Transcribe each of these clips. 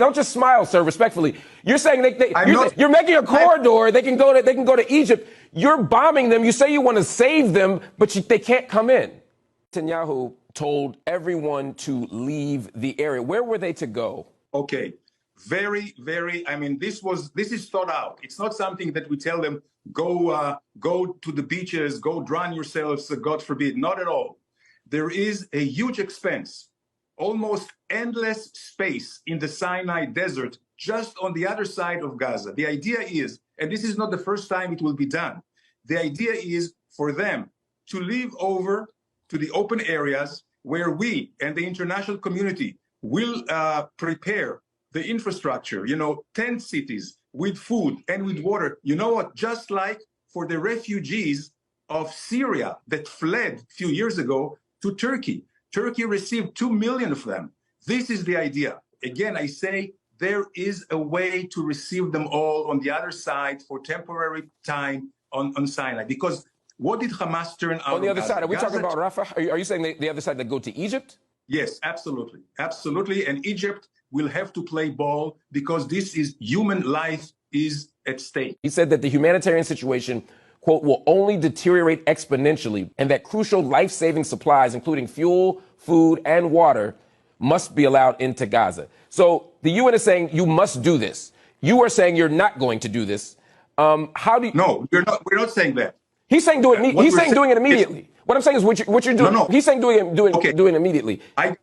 Don't just smile, sir, respectfully. You're saying you're making a corridor. They can go to Egypt. You're bombing them. You say you want to save them, but they can't come in. Netanyahu told everyone to leave the area. Where were they to go? Okay. Very, very, I mean, this is thought out. It's not something that we tell them, go to the beaches, go drown yourselves, God forbid. Not at all. There is a huge expense, almost endless space in the Sinai desert, just on the other side of Gaza. The idea is, and this is not the first time it will be done, the idea is for them to leave over to the open areas where we and the international community will prepare the infrastructure, tent cities with food and with water. You know what? Just like for the refugees of Syria that fled a few years ago to Turkey. Turkey received 2 million of them. This is the idea. Again, I say there is a way to receive them all on the other side for temporary time on Sinai. Because what did Hamas turn out on the other Gaza? side? Are we talking about Rafah? Are you saying the other side that go to Egypt? Yes, absolutely. Absolutely. And Egypt will have to play ball because this is human life is at stake. He said that the humanitarian situation, quote, will only deteriorate exponentially and that crucial life-saving supplies, including fuel, food, and water, must be allowed into Gaza. So the UN is saying you must do this. You are saying you're not going to do this. How do you... No, we're not saying that. He's saying doing it immediately. What I'm saying is what you're doing. No. He's saying doing it immediately. I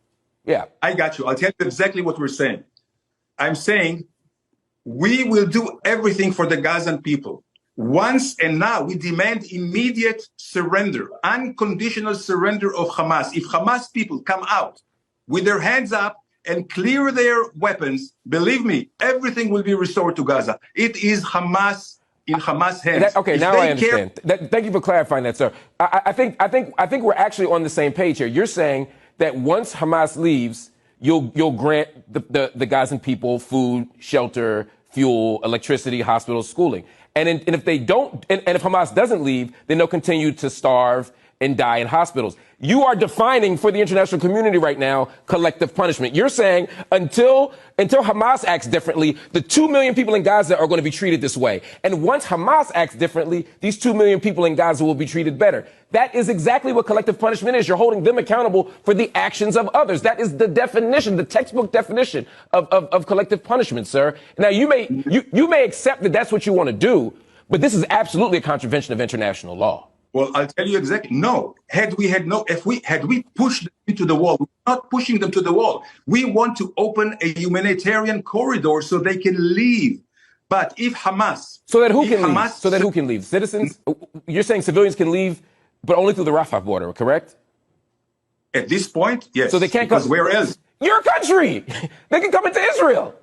got you. I'll tell you exactly what we're saying. I'm saying we will do everything for the Gazan people. Once and now we demand immediate surrender, unconditional surrender of Hamas. If Hamas people come out with their hands up and clear their weapons, believe me, everything will be restored to Gaza. It is Hamas in Hamas hands. Now I understand. Thank you for clarifying that, sir. I think we're actually on the same page here. You're saying that once Hamas leaves, you'll grant the Gazan people food, shelter, fuel, electricity, hospitals, schooling. And if they don't, and if Hamas doesn't leave, then they'll continue to starve and die in hospitals. You are defining for the international community right now collective punishment. You're saying until Hamas acts differently, the 2 million people in Gaza are going to be treated this way. And once Hamas acts differently, these 2 million people in Gaza will be treated better. That is exactly what collective punishment is. You're holding them accountable for the actions of others. That is the definition, the textbook definition of collective punishment, sir. Now, you may accept that that's what you want to do, but this is absolutely a contravention of international law. Well, I'll tell you exactly. No, had we pushed them into the wall, we're not pushing them to the wall. We want to open a humanitarian corridor so they can leave. But if Hamas, so that who can leave? Citizens? You're saying civilians can leave, but only through the Rafah border, correct? At this point, yes. So they can't come. Where else? Your country. They can come into Israel.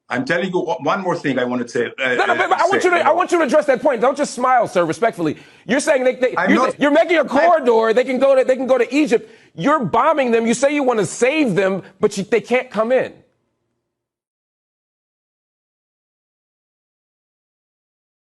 I'm telling you one more thing I want to say. I want you to address that point. Don't just smile, sir, respectfully. You're saying you're making a corridor. They can go to Egypt. You're bombing them. You say you want to save them, but they can't come in.